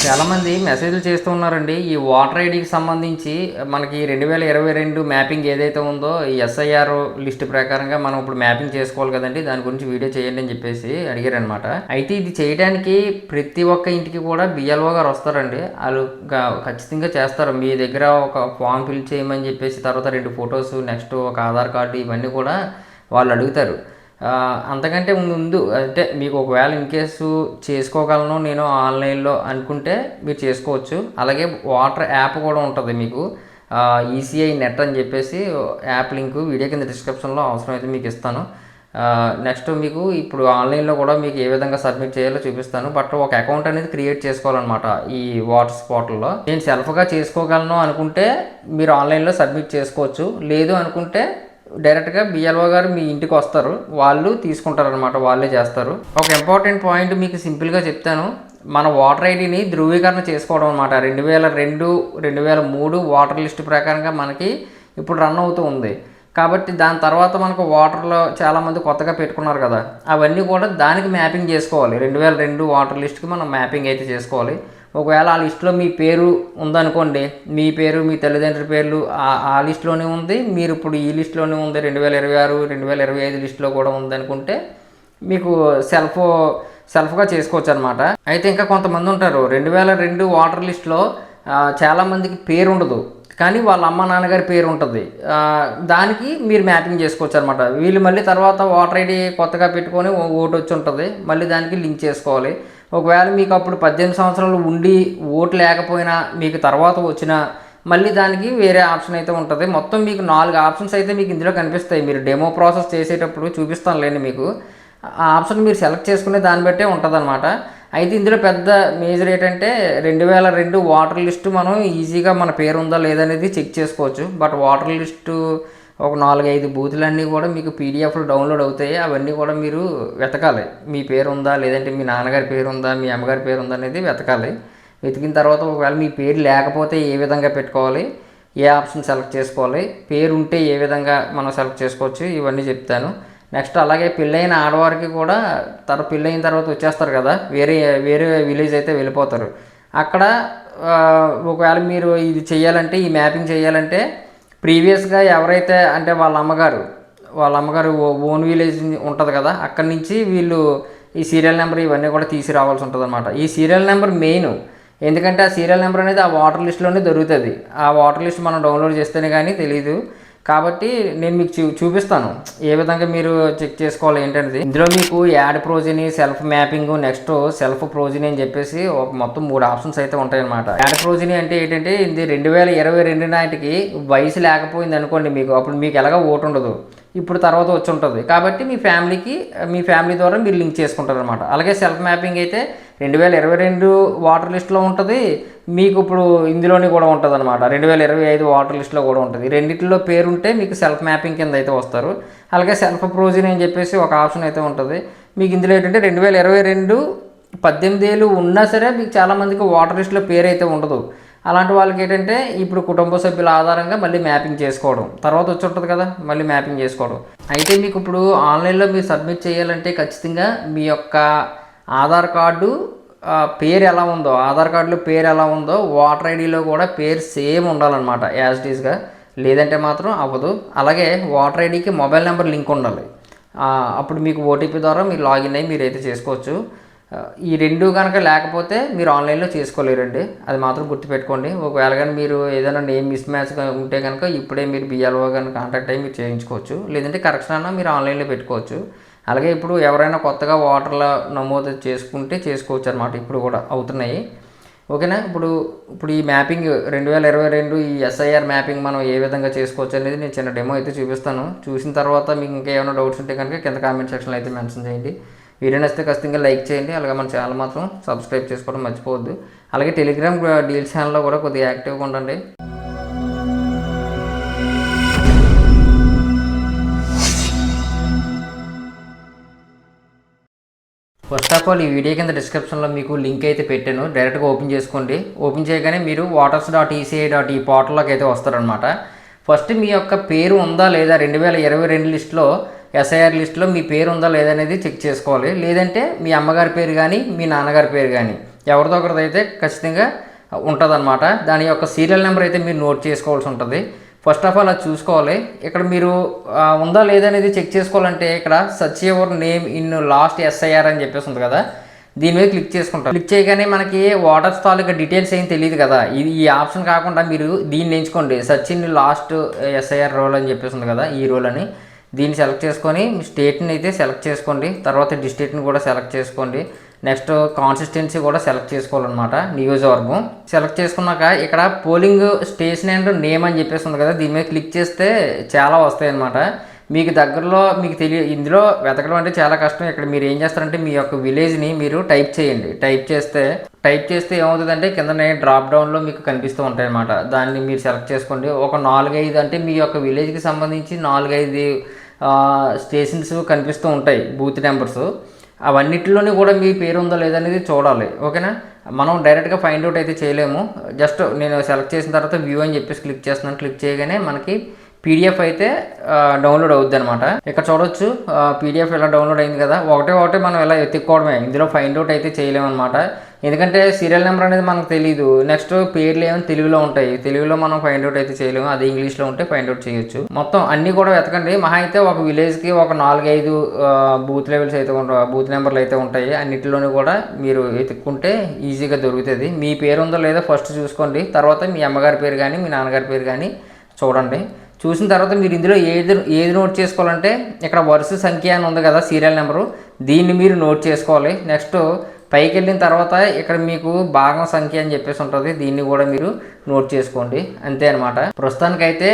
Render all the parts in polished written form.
చాలామంది మెసేజ్లు చేస్తూ ఉన్నారండి. ఈ ఓటర్ ఐడీకి సంబంధించి మనకి 2022 మ్యాపింగ్ ఏదైతే ఉందో ఈ ఎస్ఐఆర్ లిస్ట్ ప్రకారంగా మనం ఇప్పుడు మ్యాపింగ్ చేసుకోవాలి కదండి, దాని గురించి వీడియో చేయండి అని చెప్పేసి అడిగారనమాట. అయితే ఇది చేయడానికి ప్రతి ఒక్క ఇంటికి కూడా బిఎల్ఓ గారు వస్తారండి. వాళ్ళు ఖచ్చితంగా చేస్తారు. మీ దగ్గర ఒక ఫామ్ ఫిల్ చేయమని చెప్పేసి, తర్వాత 2 ఫొటోస్, నెక్స్ట్ ఒక ఆధార్ కార్డు, ఇవన్నీ కూడా వాళ్ళు అడుగుతారు. అంతకంటే ముందు అంటే మీకు ఒకవేళ ఇన్కేసు చేసుకోగలను నేను ఆన్లైన్లో అనుకుంటే మీరు చేసుకోవచ్చు. అలాగే వాటర్ యాప్ కూడా ఉంటుంది మీకు, ఈసీఐ నెట్ అని చెప్పేసి యాప్ లింక్ వీడియో కింద డిస్క్రిప్షన్లో అవసరమైతే మీకు ఇస్తాను. నెక్స్ట్ మీకు ఇప్పుడు ఆన్లైన్లో కూడా మీకు ఏ విధంగా సబ్మిట్ చేయాలో చూపిస్తాను. బట్ ఒక అకౌంట్ అనేది క్రియేట్ చేసుకోవాలన్నమాట ఈ వాటర్స్ పోర్టల్లో. నేను సెల్ఫ్గా చేసుకోగలను అనుకుంటే మీరు ఆన్లైన్లో సబ్మిట్ చేసుకోవచ్చు. లేదు అనుకుంటే డైరెక్ట్గా బిఎల్ఓ గారు మీ ఇంటికి వస్తారు, వాళ్ళు తీసుకుంటారనమాట, వాళ్ళే చేస్తారు. ఒక ఇంపార్టెంట్ పాయింట్ మీకు సింపుల్గా చెప్తాను. మన ఓటర్ ఐడిని ధృవీకరణ చేసుకోవడం అనమాట. 2002, 2003 వాటర్ లిస్ట్ ప్రకారంగా మనకి ఇప్పుడు రన్ అవుతూ ఉంది. కాబట్టి దాని తర్వాత మనకు వాటర్లో చాలామంది కొత్తగా పెట్టుకున్నారు కదా, అవన్నీ కూడా దానికి మ్యాపింగ్ చేసుకోవాలి. 2002 వాటర్ లిస్ట్కి మనం మ్యాపింగ్ అయితే చేసుకోవాలి. ఒకవేళ ఆ లిస్టులో మీ పేరు ఉందనుకోండి, మీ పేరు మీ తల్లిదండ్రుల పేర్లు ఆ లిస్టులోనే ఉంది, మీరు ఇప్పుడు ఈ లిస్టులోనే ఉంది, 2026, 2025 లిస్టులో కూడా ఉందనుకుంటే మీకు సెల్ఫ్గా చేసుకోవచ్చు అనమాట. అయితే ఇంకా కొంతమంది ఉంటారు 2002 వాటర్ లిస్టులో చాలామందికి పేరు ఉండదు, కానీ వాళ్ళ అమ్మ నాన్నగారి పేరు ఉంటుంది. దానికి మీరు మ్యాపింగ్ చేసుకోవచ్చు అనమాట. వీళ్ళు మళ్ళీ తర్వాత ఓటర్ ఐడి కొత్తగా పెట్టుకొని ఓటు వచ్చి ఉంటుంది, మళ్ళీ దానికి లింక్ చేసుకోవాలి. ఒకవేళ మీకు అప్పుడు 18 సంవత్సరాలు ఉండి ఓటు లేకపోయినా మీకు తర్వాత వచ్చినా మళ్ళీ దానికి వేరే ఆప్షన్ అయితే ఉంటుంది. మొత్తం మీకు 4 ఆప్షన్స్ అయితే మీకు ఇందులో కనిపిస్తాయి. మీరు డెమో ప్రాసెస్ చేసేటప్పుడు చూపిస్తాను లేండి మీకు. ఆ ఆప్షన్ మీరు సెలెక్ట్ చేసుకునే దాన్ని బట్టే ఉంటుంది అనమాట. అయితే ఇందులో పెద్ద మేజర్ ఏంటంటే 2002 వాటర్ లిస్టు మనం ఈజీగా మన పేరు ఉందా లేదనేది చెక్ చేసుకోవచ్చు. బట్ వాటర్ లిస్టు ఒక 4-5 బూతులన్నీ కూడా మీకు పీడిఎఫ్లు డౌన్లోడ్ అవుతాయి. అవన్నీ కూడా మీరు వెతకాలి. మీ పేరు ఉందా, లేదంటే మీ నాన్నగారి పేరు ఉందా, మీ అమ్మగారి పేరు ఉందా అనేది వెతకాలి. వెతికిన తర్వాత ఒకవేళ మీ పేరు లేకపోతే ఏ విధంగా పెట్టుకోవాలి, ఏ ఆప్షన్ సెలెక్ట్ చేసుకోవాలి, పేరు ఉంటే ఏ విధంగా మనం సెలెక్ట్ చేసుకోవచ్చు, ఇవన్నీ చెప్తాను. నెక్స్ట్ అలాగే పెళ్ళైన ఆడవారికి కూడా పెళ్ళైన తర్వాత వచ్చేస్తారు కదా, వేరే వేరే విలేజ్ అయితే వెళ్ళిపోతారు. అక్కడ ఒకవేళ మీరు ఇది చేయాలంటే, ఈ మ్యాపింగ్ చేయాలంటే ప్రీవియస్గా ఎవరైతే అంటే వాళ్ళ అమ్మగారు ఓన్ విలేజ్ ఉంటుంది కదా, అక్కడి నుంచి వీళ్ళు ఈ సీరియల్ నెంబర్ ఇవన్నీ కూడా తీసుకురావాల్సి ఉంటుంది అనమాట. ఈ సీరియల్ నెంబర్ మెయిన్, ఎందుకంటే ఆ సీరియల్ నెంబర్ అనేది ఆ వాటర్ లిస్ట్లోనే దొరుకుతుంది. ఆ వాటర్ లిస్ట్ మనం డౌన్లోడ్ చేస్తేనే కానీ తెలియదు. కాబట్టి నేను మీకు చూపిస్తాను ఏ విధంగా మీరు చెక్ చేసుకోవాలి ఏంటనేది. ఇందులో మీకు add progeny, self mapping, next self progeny అని చెప్పేసి ఒక మొత్తం 3 ఆప్షన్స్ అయితే ఉంటాయన్నమాట. యాడ్ ప్రోజిని అంటే ఏంటంటే ఇది 2022 నాటికి వయసు లేకపోయింది అనుకోండి మీకు, అప్పుడు మీకు ఎలాగో ఓటు ఉండదు, ఇప్పుడు తర్వాత వచ్చి ఉంటుంది. కాబట్టి మీ ఫ్యామిలీ ద్వారా మీరు లింక్ చేసుకుంటారు అనమాట. అలాగే సెల్ఫ్ మ్యాపింగ్ అయితే 2022 వాటర్ లిస్ట్లో ఉంటుంది, మీకు ఇప్పుడు ఇందులోని కూడా ఉంటుంది అనమాట. 2025 వాటర్ లిస్ట్లో కూడా ఉంటుంది. రెండింటిలో పేరుంటే మీకు సెల్ఫ్ మ్యాపింగ్ కింద అయితే వస్తారు. అలాగే సెల్ఫ్ ప్రోజిన్ అని చెప్పేసి ఒక ఆప్షన్ అయితే ఉంటుంది. మీకు ఇందులో ఏంటంటే 2022 18 ఏళ్ళు ఉన్నా సరే మీకు చాలామందికి వాటర్ లిస్ట్లో పేరు అయితే ఉండదు. అలాంటి వాళ్ళకి ఏంటంటే ఇప్పుడు కుటుంబ సభ్యుల ఆధారంగా మళ్ళీ మ్యాపింగ్ చేసుకోవడం, తర్వాత వచ్చి ఉంటుంది కదా మళ్ళీ మ్యాపింగ్ చేసుకోవడం. అయితే మీకు ఇప్పుడు ఆన్లైన్లో మీరు సబ్మిట్ చేయాలంటే ఖచ్చితంగా మీ యొక్క ఆధార్ కార్డు పేరు ఎలా ఉందో, ఆధార్ కార్డులో పేరు ఎలా ఉందో వాటర్ ఐడిలో కూడా పేరు సేమ్ ఉండాలన్నమాట, యాజ్ ఇట్ ఈస్గా. లేదంటే మాత్రం అవ్వదు. అలాగే వాటర్ ఐడికి మొబైల్ నెంబర్ లింక్ ఉండాలి. అప్పుడు మీకు ఓటీపీ ద్వారా మీరు లాగిన్ అయ్యి మీరైతే చేసుకోవచ్చు. ఈ 2 కనుక లేకపోతే మీరు ఆన్లైన్లో చేసుకోలేరండి, అది మాత్రం గుర్తుపెట్టుకోండి. ఒకవేళ కానీ మీరు ఏదైనా నేమ్ మిస్ మ్యాచ్ ఉంటే కనుక ఇప్పుడే మీరు బిఎల్ఓ కానీ కాంటాక్ట్ అయ్యి మీరు చేయించుకోవచ్చు. లేదంటే కరెక్షన్ అన్నా మీరు ఆన్లైన్లో పెట్టుకోవచ్చు. అలాగే ఇప్పుడు ఎవరైనా కొత్తగా వాటర్లో నమోదు చేసుకోవచ్చు అనమాట, ఇప్పుడు కూడా అవుతున్నాయి. ఓకేనా. ఇప్పుడు ఈ మ్యాపింగ్ 2022 ఈ ఎస్ఐఆర్ మ్యాపింగ్ మనం ఏ విధంగా చేసుకోవచ్చు అనేది నేను చిన్న డెమో అయితే చూపిస్తాను. చూసిన తర్వాత మీకు ఇంకా ఏమైనా డౌట్స్ ఉంటే కనుక కింద కామెంట్ సెక్షన్లో అయితే మెన్షన్ చేయండి. వీడియో నచ్చితే ఖచ్చితంగా లైక్ చేయండి. అలాగే మన ఛానల్ మాత్రం సబ్స్క్రైబ్ చేసుకోవడం మర్చిపోవద్దు. అలాగే టెలిగ్రామ్ డీల్ ఛానల్లో కూడా కొద్దిగా యాక్టివ్గా ఉండండి. ఫస్ట్ ఆఫ్ ఆల్ ఈ వీడియో కింద డిస్క్రిప్షన్లో మీకు లింక్ అయితే పెట్టాను, డైరెక్ట్గా ఓపెన్ చేసుకోండి. ఓపెన్ చేయగానే మీరు waters.eci.in పోర్టల్లోకి అయితే వస్తారనమాట. ఫస్ట్ మీ యొక్క పేరు ఉందా లేదా 2022 లిస్ట్లో, ఎస్ఐఆర్ లిస్ట్లో మీ పేరు ఉందా లేదనేది చెక్ చేసుకోవాలి. లేదంటే మీ అమ్మగారి పేరు కానీ మీ నాన్నగారి పేరు కానీ ఎవరిదో ఒకరిది అయితే ఖచ్చితంగా ఉంటుందన్నమాట. దాని యొక్క సీరియల్ నెంబర్ అయితే మీరు నోట్ చేసుకోవాల్సి ఉంటుంది. ఫస్ట్ ఆఫ్ ఆల్ అది చూసుకోవాలి. ఇక్కడ మీరు ఉందా లేదా అనేది చెక్ చేసుకోవాలంటే ఇక్కడ search your name in last SIR అని చెప్పేసి ఉంది కదా, దీని మీద క్లిక్ చేసుకుంటాం. క్లిక్ చేయగానే మనకి వాటర్స్ తాలూకా డీటెయిల్స్ ఏం తెలియదు కదా, ఇది ఈ ఆప్షన్ కాకుండా మీరు దీన్ని ఎంచుకోండి. Search in last SIR roll అని చెప్పేసి ఉంది కదా, ఈ రోల్ అని. దీన్ని సెలెక్ట్ చేసుకొని మీ స్టేట్ని అయితే సెలెక్ట్ చేసుకోండి. తర్వాత డిస్ట్రిక్ట్ని కూడా సెలెక్ట్ చేసుకోండి. నెక్స్ట్ కాన్సిస్టెన్సీ కూడా సెలెక్ట్ చేసుకోవాలన్నమాట, నియోజకవర్గం. సెలెక్ట్ చేసుకున్నాక ఇక్కడ పోలింగ్ స్టేషన్ అండ్ నేమ్ అని చెప్పేసి ఉంది కదా, దీని మీద క్లిక్ చేస్తే చాలా వస్తాయి అన్నమాట. మీకు దగ్గరలో మీకు ఇందులో వెతకడం అంటే చాలా కష్టం. ఇక్కడ మీరు ఏం చేస్తారంటే మీ యొక్క విలేజ్ని మీరు టైప్ చేయండి. టైప్ చేస్తే ఏమవుతుందంటే కిందనే డ్రాప్ డౌన్లో మీకు కనిపిస్తూ ఉంటాయి అన్నమాట. దాన్ని మీరు సెలెక్ట్ చేసుకోండి. ఒక 4-5 అంటే మీ యొక్క విలేజ్కి సంబంధించి 4-5 స్టేషన్స్ కనిపిస్తూ ఉంటాయి, బూత్ నెంబర్స్. అవన్నిటిలోని కూడా మీ పేరు ఉందో లేదనేది చూడాలి. ఓకేనా, మనం డైరెక్ట్గా ఫైండ్ అవుట్ అయితే చేయలేము. జస్ట్ నేను సెలెక్ట్ చేసిన తర్వాత వ్యూ అని చెప్పేసి క్లిక్ చేస్తున్నాను. క్లిక్ చేయగానే మనకి పీడిఎఫ్ అయితే డౌన్లోడ్ అవుద్ది అనమాట. ఇక్కడ చూడొచ్చు పీడిఎఫ్ ఇలా డౌన్లోడ్ అయింది కదా. ఒకటే మనం ఇలా ఎత్తుక్కోవడమే, ఇందులో ఫైండ్ అవుట్ అయితే చేయలేము అనమాట. ఎందుకంటే సీరియల్ నెంబర్ అనేది మనకు తెలియదు. నెక్స్ట్ పేర్లు ఏమో తెలుగులో ఉంటాయి, తెలుగులో మనం ఫైండ్ అవుట్ అయితే చేయలేము. అది ఇంగ్లీష్లో ఉంటే ఫైండ్ అవుట్ చేయొచ్చు. మొత్తం అన్నీ కూడా వెతకండి. మహా అయితే ఒక విలేజ్కి ఒక 4-5 బూత్ లెవెల్స్ అయితే బూత్ నెంబర్లు అయితే ఉంటాయి. అన్నిటిలోనూ కూడా మీరు వెతుక్కుంటే ఈజీగా దొరుకుతుంది. మీ పేరు ఉందో లేదో ఫస్ట్ చూసుకోండి. తర్వాత మీ అమ్మగారి పేరు కానీ మీ నాన్నగారి పేరు కానీ చూడండి. చూసిన తర్వాత మీరు ఇందులో ఏది నోట్ చేసుకోవాలంటే ఇక్కడ వరుస సంఖ్య అని ఉంది కదా, సీరియల్ నెంబరు, దీన్ని మీరు నోట్ చేసుకోవాలి. నెక్స్ట్ పైకి వెళ్ళిన తర్వాత ఇక్కడ మీకు భాగం సంఖ్య అని చెప్పేసి ఉంటుంది, దీన్ని కూడా మీరు నోట్ చేసుకోండి. అంతే అనమాట. ప్రస్తుతానికైతే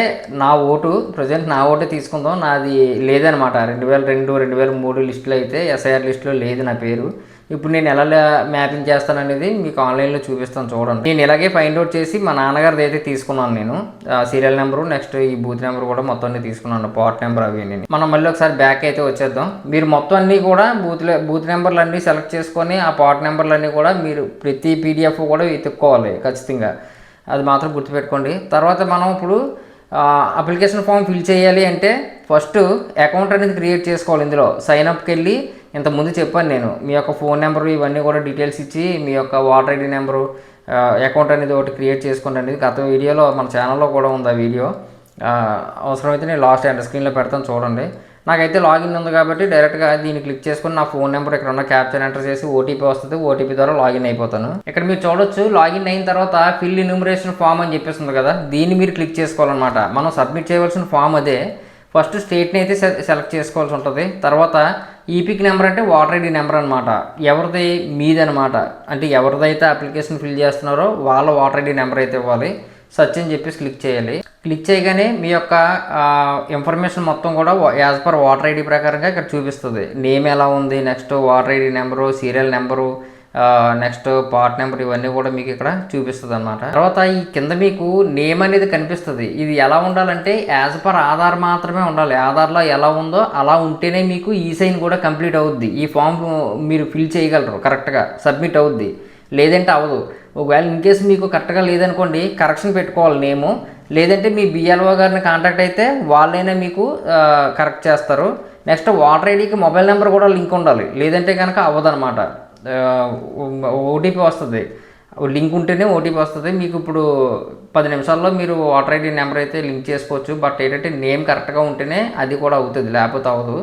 ప్రజెంట్ నా ఓటే తీసుకుందాం. నాది లేదనమాట. 2002, 2003 లిస్టులో అయితే ఎస్ఐఆర్ లిస్టులో లేదు నా పేరు. ఇప్పుడు నేను ఎలా మ్యాపింగ్ చేస్తాననేది మీకు ఆన్లైన్లో చూపిస్తాను, చూడండి. నేను ఇలాగే ఫైండ్ అవుట్ చేసి మా నాన్నగారిది అయితే తీసుకున్నాను నేను, సీరియల్ నెంబరు, నెక్స్ట్ ఈ బూత్ నెంబర్ కూడా మొత్తం అన్ని తీసుకున్నాను, పార్ట్ నెంబర్ అవి. మనం మళ్ళీ ఒకసారి బ్యాక్ అయితే వచ్చేద్దాం. మీరు మొత్తం అన్నీ కూడా బూత్ నెంబర్లు అన్నీ సెలెక్ట్ చేసుకొని ఆ పార్ట్ నెంబర్లు అన్నీ కూడా మీరు ప్రతి పీడిఎఫ్ కూడా వెతుక్కోవాలి ఖచ్చితంగా, అది మాత్రం గుర్తుపెట్టుకోండి. తర్వాత మనం ఇప్పుడు అప్లికేషన్ ఫామ్ ఫిల్ చేయాలి అంటే ఫస్ట్ అకౌంట్ అనేది క్రియేట్ చేసుకోవాలి. ఇందులో సైన్అప్కి వెళ్ళి ఇంతకుముందు చెప్పాను నేను, మీ యొక్క ఫోన్ నెంబరు ఇవన్నీ కూడా డీటెయిల్స్ ఇచ్చి మీ యొక్క వాటర్ ఐడి నెంబరు, అకౌంట్ అనేది ఒకటి క్రియేట్ చేసుకోండి అనేది గత వీడియోలో మన ఛానల్లో కూడా ఉంది ఆ వీడియో. అవసరమైతే నేను లాస్ట్ ఎండ్ స్క్రీన్లో పెడతాను, చూడండి. నాకైతే లాగిన్ ఉంది కాబట్టి డైరెక్ట్గా దీన్ని క్లిక్ చేసుకుని నా ఫోన్ నెంబర్ ఇక్కడ ఉన్న క్యాప్చర్ ఎంటర్ చేసి ఓటీపీ వస్తుంది, ఓటీపీ ద్వారా లాగిన్ అయిపోతాను. ఇక్కడ మీరు చూడొచ్చు లాగిన్ అయిన తర్వాత ఫిల్ ఎన్యూమరేషన్ ఫామ్ అని చెప్పేస్తుంది కదా, దీన్ని మీరు క్లిక్ చేసుకోవాలన్నమాట. మనం సబ్మిట్ చేయవలసిన ఫామ్ అదే. ఫస్ట్ స్టేట్ని అయితే సెలెక్ట్ చేసుకోవాల్సి ఉంటుంది. తర్వాత ఈపిక్ నెంబర్ అంటే వాటర్ ఐడి నెంబర్ అనమాట, ఎవరిది మీదనమాట. అంటే ఎవరిదైతే అప్లికేషన్ ఫిల్ చేస్తున్నారో వాళ్ళ వాటర్ ఐడి నెంబర్ అయితే ఇవ్వాలి. సర్చ్ అని చెప్పేసి క్లిక్ చేయాలి. క్లిక్ చేయగానే మీ యొక్క ఇన్ఫర్మేషన్ మొత్తం కూడా యాజ్ పర్ వాటర్ ఐడి ప్రకారంగా ఇక్కడ చూపిస్తుంది. నేమ్ ఎలా ఉంది, next voter ID number, serial number, next part number, ఇవన్నీ కూడా మీకు ఇక్కడ చూపిస్తుంది అనమాట. తర్వాత ఈ కింద మీకు నేమ్ అనేది కనిపిస్తుంది. ఇది ఎలా ఉండాలంటే యాజ్ పర్ ఆధార్ మాత్రమే ఉండాలి. ఆధార్లో ఎలా ఉందో అలా ఉంటేనే మీకు ఈ సైన్ కూడా కంప్లీట్ అవుద్ది. ఈ ఫామ్ మీరు ఫిల్ చేయగలరు, కరెక్ట్గా సబ్మిట్ అవుద్ది. లేదంటే అవ్వదు. ఒకవేళ ఇన్ కేసు మీకు కరెక్ట్గా లేదనుకోండి, కరెక్షన్ పెట్టుకోవాలి నేము. లేదంటే మీ బిఎల్ఓ గారిని కాంటాక్ట్ అయితే వాళ్ళైనా మీకు కరెక్ట్ చేస్తారు. నెక్స్ట్ వాటర్ ఐడికి మొబైల్ నెంబర్ కూడా లింక్ ఉండాలి, లేదంటే కనుక అవ్వదన్నమాట. ఓటీపీ వస్తుంది, లింక్ ఉంటేనే ఓటీపీ వస్తుంది మీకు. ఇప్పుడు 10 నిమిషాల్లో మీరు వాటర్ ఐడి నెంబర్ అయితే లింక్ చేసుకోవచ్చు. బట్ ఏంటంటే నేమ్ కరెక్ట్గా ఉంటేనే అది కూడా అవుతుంది, లేకపోతే అవ్వదు.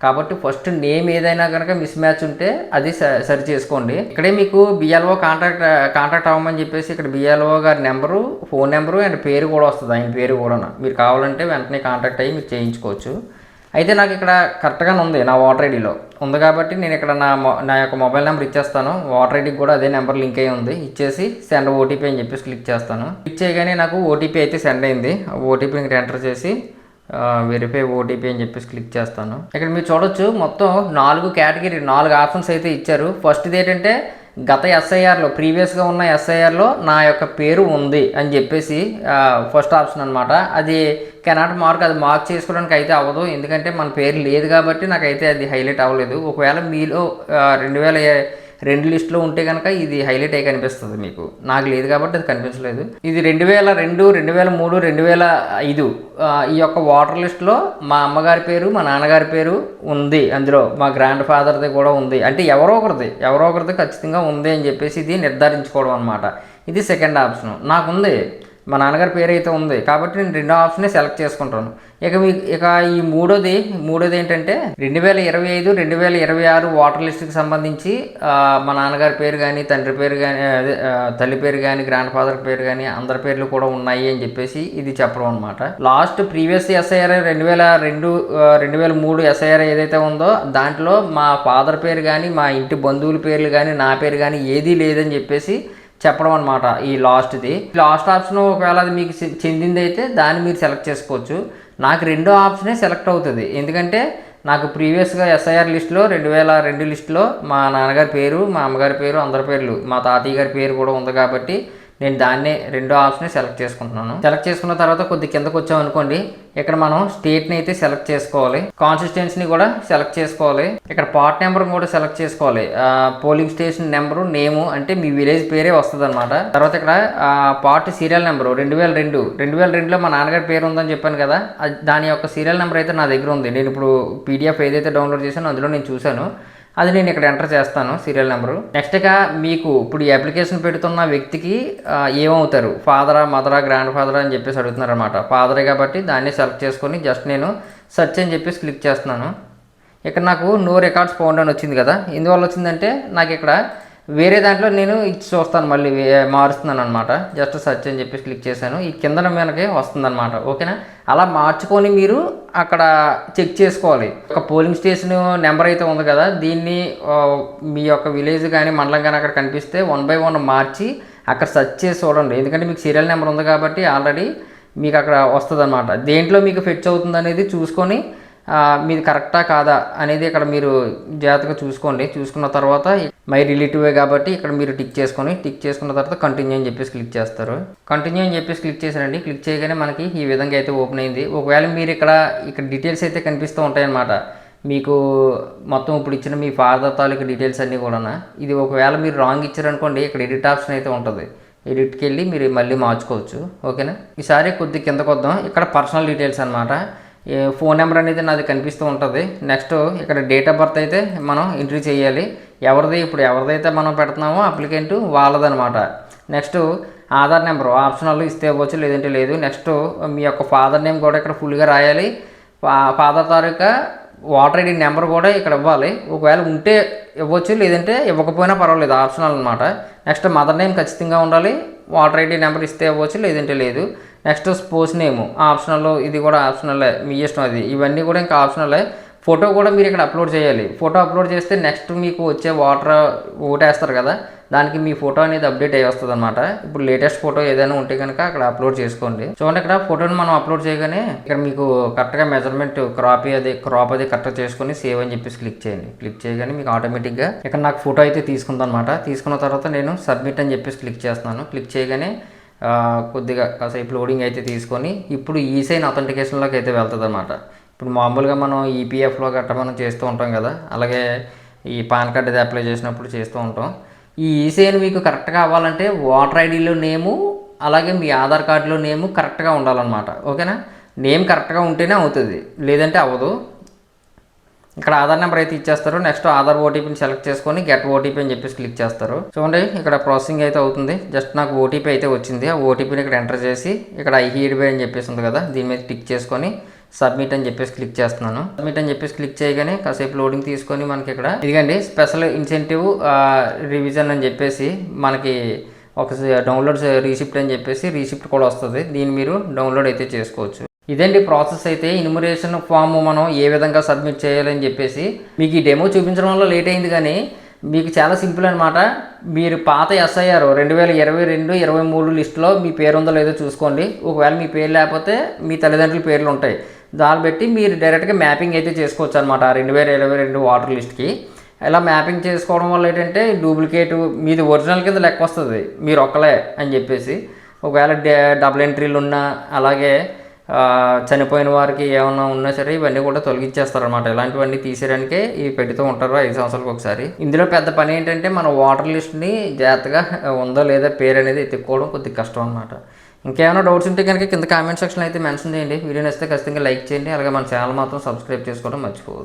కాబట్టి ఫస్ట్ నేమ్ ఏదైనా కనుక మిస్ మ్యాచ్ ఉంటే అది సరి చేసుకోండి. ఇక్కడే మీకు బిఎల్ఓ కాంటాక్ట్ అవ్వమని చెప్పేసి ఇక్కడ బిఎల్ఓ గారి నెంబరు, ఫోన్ నెంబరు అండ్ పేరు కూడా వస్తుంది, ఆయన పేరు కూడా. మీరు కావాలంటే వెంటనే కాంటాక్ట్ అయ్యి మీరు చేయించుకోవచ్చు. అయితే నాకు ఇక్కడ కరెక్ట్గానే ఉంది, నా వాటర్ ఐడిలో ఉంది కాబట్టి నేను ఇక్కడ నా యొక్క మొబైల్ నెంబర్ ఇచ్చేస్తాను. వాటర్ ఐడికి కూడా అదే నెంబర్ లింక్ అయ్యి ఉంది. ఇచ్చేసి సెండ్ ఓటీపీ అని చెప్పేసి క్లిక్ చేస్తాను. క్లిక్ చేయగానే నాకు ఓటీపీ అయితే సెండ్ అయింది. ఓటీపీ ఇక్కడ ఎంటర్ చేసి వెరిఫై ఓటీపీ అని చెప్పేసి క్లిక్ చేస్తాను. ఇక్కడ మీరు చూడొచ్చు మొత్తం 4 కేటగిరీ, 4 ఆప్షన్స్ అయితే ఇచ్చారు. ఫస్ట్ది ఏంటంటే గత ఎస్ఐఆర్లో, ప్రీవియస్గా ఉన్న ఎస్ఐఆర్లో నా యొక్క పేరు ఉంది అని చెప్పేసి ఫస్ట్ ఆప్షన్ అనమాట. అది కెనాట్ మార్క్, అది మార్క్ చేసుకోవడానికి అయితే అవ్వదు. ఎందుకంటే మన పేరు లేదు కాబట్టి నాకైతే అది హైలైట్ అవ్వలేదు. ఒకవేళ మీలో 2 లిస్టులో ఉంటే కనుక ఇది హైలైట్ అయ్యి కనిపిస్తుంది మీకు. నాకు లేదు కాబట్టి అది కనిపించలేదు. ఇది 2002, 2003, 2005 ఈ యొక్క ఓటర్ లిస్టులో మా అమ్మగారి పేరు, మా నాన్నగారి పేరు ఉంది. అందులో మా గ్రాండ్ ఫాదర్ది కూడా ఉంది. అంటే ఎవరో ఒకరిది ఖచ్చితంగా ఉంది అని చెప్పేసి ఇది నిర్ధారించుకోవడం అనమాట. ఇది సెకండ్ ఆప్షన్. నాకుంది, మా నాన్నగారి పేరు అయితే ఉంది కాబట్టి నేను రెండో ఆప్షనే సెలెక్ట్ చేసుకుంటాను. ఇక ఈ మూడోది ఏంటంటే 2025, 2026 ఓటర్ లిస్టుకి సంబంధించి మా నాన్నగారి పేరు కానీ, తండ్రి పేరు కానీ, తల్లి పేరు కానీ, గ్రాండ్ ఫాదర్ పేరు కానీ అందరి పేర్లు కూడా ఉన్నాయి అని చెప్పేసి ఇది చెప్పడం అనమాట. లాస్ట్ ప్రీవియస్ ఎస్ఐఆర్ 2002, 2003 ఎస్ఐఆర్ ఏదైతే ఉందో దాంట్లో మా ఫాదర్ పేరు కానీ, మా ఇంటి బంధువుల పేర్లు కానీ, నా పేరు కానీ ఏదీ లేదని చెప్పేసి చెప్పడం అనమాట. ఈ లాస్ట్ ఆప్షన్ ఒకవేళ అది మీకు చెందింది అయితే దాన్ని మీరు సెలెక్ట్ చేసుకోవచ్చు. నాకు రెండో ఆప్షనే సెలెక్ట్ అవుతుంది. ఎందుకంటే నాకు ప్రీవియస్గా ఎస్ఐఆర్ లిస్టులో 2002 లిస్టులో మా నాన్నగారి పేరు, మా అమ్మగారి పేరు, అందరి పేర్లు, మా తాతయ్య గారి పేరు కూడా ఉంది కాబట్టి నేను దాన్నే రెండో ఆప్షన్ సెలెక్ట్ చేసుకుంటున్నాను. సెలెక్ట్ చేసుకున్న తర్వాత కొద్ది కిందకు వచ్చామనుకోండి, ఇక్కడ మనం స్టేట్ని అయితే సెలెక్ట్ చేసుకోవాలి, కాన్స్టిట్యుయెన్సీని కూడా సెలెక్ట్ చేసుకోవాలి, ఇక్కడ పార్ట్ నెంబర్ కూడా సెలెక్ట్ చేసుకోవాలి, పోలింగ్ స్టేషన్ నెంబరు, నేము అంటే మీ విలేజ్ పేరే వస్తుంది అనమాట. తర్వాత ఇక్కడ పార్ట్ సీరియల్ నెంబరు 2002లో మా నాన్నగారి పేరు ఉందని చెప్పాను కదా, దాని యొక్క సీరియల్ నెంబర్ అయితే నా దగ్గర ఉంది. నేను ఇప్పుడు PDF ఏదైతే డౌన్లోడ్ చేశానో అందులో నేను చూశాను. అది నేను ఇక్కడ ఎంటర్ చేస్తాను సీరియల్ నెంబరు. నెక్స్ట్ ఇక మీకు ఇప్పుడు ఈ అప్లికేషన్ పెడుతున్న వ్యక్తికి ఏమవుతారు, ఫాదరా, మదరా, గ్రాండ్ ఫాదరా అని చెప్పేసి అడుగుతున్నారు అనమాట. ఫాదరే కాబట్టి దాన్ని సెలెక్ట్ చేసుకొని జస్ట్ నేను సెర్చ్ అని చెప్పేసి క్లిక్ చేస్తున్నాను. ఇక్కడ నాకు నో రికార్డ్స్ ఫౌండ్ అని వచ్చింది కదా. ఎందువల్ల వచ్చిందంటే నాకు ఇక్కడ వేరే దాంట్లో నేను ఇచ్చి చూస్తాను, మళ్ళీ మారుస్తున్నాను అనమాట. జస్ట్ సెర్చ్ అని చెప్పేసి క్లిక్ చేశాను, ఈ కింద మనకి వస్తుంది అనమాట. ఓకేనా, అలా మార్చుకొని మీరు అక్కడ చెక్ చేసుకోవాలి. ఒక పోలింగ్ స్టేషన్ నెంబర్ అయితే ఉంది కదా, దీన్ని మీ యొక్క విలేజ్ కానీ మండలం కానీ అక్కడ కనిపిస్తే 1 by 1 మార్చి అక్కడ సెర్చ్ చేసి చూడండి. ఎందుకంటే మీకు సీరియల్ నెంబర్ ఉంది కాబట్టి ఆల్రెడీ మీకు అక్కడ వస్తుంది అనమాట. దేంట్లో మీకు ఫిట్స్ అవుతుంది అనేది చూసుకొని మీది కరెక్టా కాదా అనేది ఇక్కడ మీరు జాగ్రత్తగా చూసుకోండి. చూసుకున్న తర్వాత మై రిలేటివే కాబట్టి ఇక్కడ మీరు టిక్ చేసుకున్న తర్వాత కంటిన్యూ అని చెప్పేసి క్లిక్ చేస్తారు. కంటిన్యూ అని చెప్పేసి క్లిక్ చేశారండి. క్లిక్ చేయగానే మనకి ఈ విధంగా అయితే ఓపెన్ అయింది. ఒకవేళ మీరు ఇక్కడ డీటెయిల్స్ అయితే కనిపిస్తూ ఉంటాయన్నమాట. మీకు మొత్తం ఇప్పుడు ఇచ్చిన మీ ఫాదర్ తాలూకు డీటెయిల్స్ అన్నీ కూడా. ఇది ఒకవేళ మీరు రాంగ్ ఇచ్చారనుకోండి, ఇక్కడ ఎడిట్ ఆప్షన్ అయితే ఉంటుంది. ఎడిట్కి వెళ్ళి మీరు మళ్ళీ మార్చుకోవచ్చు. ఓకేనా, ఈసారి కొద్ది కిందకు వద్దాం. ఇక్కడ పర్సనల్ డీటెయిల్స్ అనమాట. ఫోన్ నెంబర్ అనేది నాది కనిపిస్తూ ఉంటుంది. నెక్స్ట్ ఇక్కడ డేట్ ఆఫ్ బర్త్ అయితే మనం ఎంట్రీ చేయాలి. ఎవరిదైతే మనం పెడుతున్నామో అప్లికెంట్ వాళ్ళదనమాట. నెక్స్ట్ ఆధార్ నెంబరు ఆప్షనల్ ఇస్తే ఇవ్వచ్చు, లేదంటే లేదు. నెక్స్ట్ మీ యొక్క ఫాదర్ నేమ్ కూడా ఇక్కడ ఫుల్గా రాయాలి. ఫాదర్ తాలూకా ఓటర్ ఐడి నెంబర్ కూడా ఇక్కడ ఇవ్వాలి. ఒకవేళ ఉంటే ఇవ్వచ్చు, లేదంటే ఇవ్వకపోయినా పర్వాలేదు, ఆప్షనల్ అనమాట. నెక్స్ట్ మదర్ నేమ్ ఖచ్చితంగా ఉండాలి. ఓటర్ ఐడి నెంబర్ ఇస్తే ఇవ్వచ్చు, లేదంటే లేదు. నెక్స్ట్ స్పోర్ట్స్ నేము ఆప్షనల్, ఇది కూడా ఆప్షనలే, మీ ఇష్టం అది. ఇవన్నీ కూడా ఇంకా ఆప్షనలే. ఫోటో కూడా మీరు ఇక్కడ అప్లోడ్ చేయాలి. ఫోటో అప్లోడ్ చేస్తే నెక్స్ట్ మీకు వచ్చే ఓటేస్తారు కదా, దానికి మీ ఫోటో అనేది అప్డేట్ అయ్యి వస్తుంది అనమాట. ఇప్పుడు లేటెస్ట్ ఫోటో ఏదైనా ఉంటే కనుక అక్కడ అప్లోడ్ చేసుకోండి. చూడండి, ఇక్కడ ఫోటోని మనం అప్లోడ్ చేయగానే ఇక్కడ మీకు కరెక్ట్గా మెజర్మెంట్ క్రాప్ అది కరెక్ట్గా చేసుకొని సేవ్ అని చెప్పేసి క్లిక్ చేయండి. క్లిక్ చేయగానే మీకు ఆటోమేటిక్గా ఇక్కడ నాకు ఫోటో అయితే తీసుకుందనమాట. తీసుకున్న తర్వాత నేను సబ్మిట్ అని చెప్పేసి క్లిక్ చేస్తున్నాను. క్లిక్ చేయగానే కొద్దిగా కాసేపు లోడింగ్ అయితే తీసుకొని ఇప్పుడు ఈసైన్ అథెంటికేషన్లోకి అయితే వెళ్తుంది అనమాట. ఇప్పుడు మామూలుగా మనం ఈపీఎఫ్లో గట్ట మనం చేస్తూ ఉంటాం కదా, అలాగే ఈ పాన్ కార్డ్ అది అప్లై చేసినప్పుడు చేస్తూ ఉంటాం. ఈ ఈసైన్ మీకు కరెక్ట్గా అవ్వాలంటే ఓటర్ ఐడిలో నేము అలాగే మీ ఆధార్ కార్డులో నేము కరెక్ట్గా ఉండాలన్నమాట. ఓకేనా, నేమ్ కరెక్ట్గా ఉంటేనే అవుతుంది, లేదంటే అవ్వదు. ఇక్కడ ఆధార్ నెంబర్ అయితే ఇచ్చేస్తారు. నెక్స్ట్ ఆధార్ ఓటీపీని సెలెక్ట్ చేసుకొని గెట్ ఓటీపీ అని చెప్పేసి క్లిక్ చేస్తారు. చూడండి, ఇక్కడ ప్రాసెసింగ్ అయితే అవుతుంది. జస్ట్ నాకు ఓటీపీ అయితే వచ్చింది. ఆ ఓటీపీని ఇక్కడ ఎంటర్ చేసి ఇక్కడ ఐహీడ్బై అని చెప్పేసి ఉంది కదా, దీని మీద క్లిక్ చేసుకొని సబ్మిట్ అని చెప్పేసి క్లిక్ చేస్తున్నాను. సబ్మిట్ అని చెప్పేసి క్లిక్ చేయగానే కాసేపు లోడింగ్ తీసుకొని మనకి ఇక్కడ ఇదిగండి స్పెషల్ ఇన్సెంటివ్ రివిజన్ అని చెప్పేసి మనకి ఒక డౌన్లోడ్ రీసిప్ట్ అని చెప్పేసి రీసిప్ట్ కూడా వస్తుంది. దీన్ని మీరు డౌన్లోడ్ అయితే చేసుకోవచ్చు. ఇదండి ప్రాసెస్ అయితే. ఇన్యూమరేషన్ ఫామ్ మనం ఏ విధంగా సబ్మిట్ చేయాలని చెప్పేసి మీకు ఈ డెమో చూపించడం వల్ల లేట్ అయింది, కానీ మీకు చాలా సింపుల్ అనమాట. మీరు పాత ఎస్ఐఆర్ 2022, 23 లిస్టులో మీ పేరు ఉందో లేదో చూసుకోండి. ఒకవేళ మీ పేరు లేకపోతే మీ తల్లిదండ్రుల పేర్లు ఉంటాయి, దాన్ని బట్టి మీరు డైరెక్ట్గా మ్యాపింగ్ అయితే చేసుకోవచ్చు అనమాట 2022 ఓటర్ లిస్ట్కి. ఇలా మ్యాపింగ్ చేసుకోవడం వల్ల ఏంటంటే డూప్లికేటు మీది ఒరిజినల్ కింద లెక్క వస్తుంది, మీరు ఒక్కలే అని చెప్పేసి. ఒకవేళ డబుల్ ఎంట్రీలు ఉన్నా అలాగే చనిపోయిన వారికి ఏమైనా ఉన్నా సరే ఇవన్నీ కూడా తొలగించేస్తారనమాట. ఇలాంటివన్నీ తీసేయడానికే ఇవి పెడుతూ ఉంటారు 5 సంవత్సరాలకు ఒకసారి. ఇందులో పెద్ద పని ఏంటంటే మన ఓటర్ లిస్ట్ని జాగ్రత్తగా ఉందో లేదా పేరు అనేది ఎత్తుక్కోవడం కొద్దిగా కష్టం అనమాట. ఇంకేమైనా డౌట్స్ ఉంటే కనుక కింద కామెంట్ సెక్షన్లో అయితే మెన్షన్ చేయండి. వీడియో నచ్చితే ఖచ్చితంగా లైక్ చేయండి. అలాగే మన ఛానల్ మాత్రం సబ్స్క్రైబ్ చేసుకోవడం మర్చిపోవద్దు.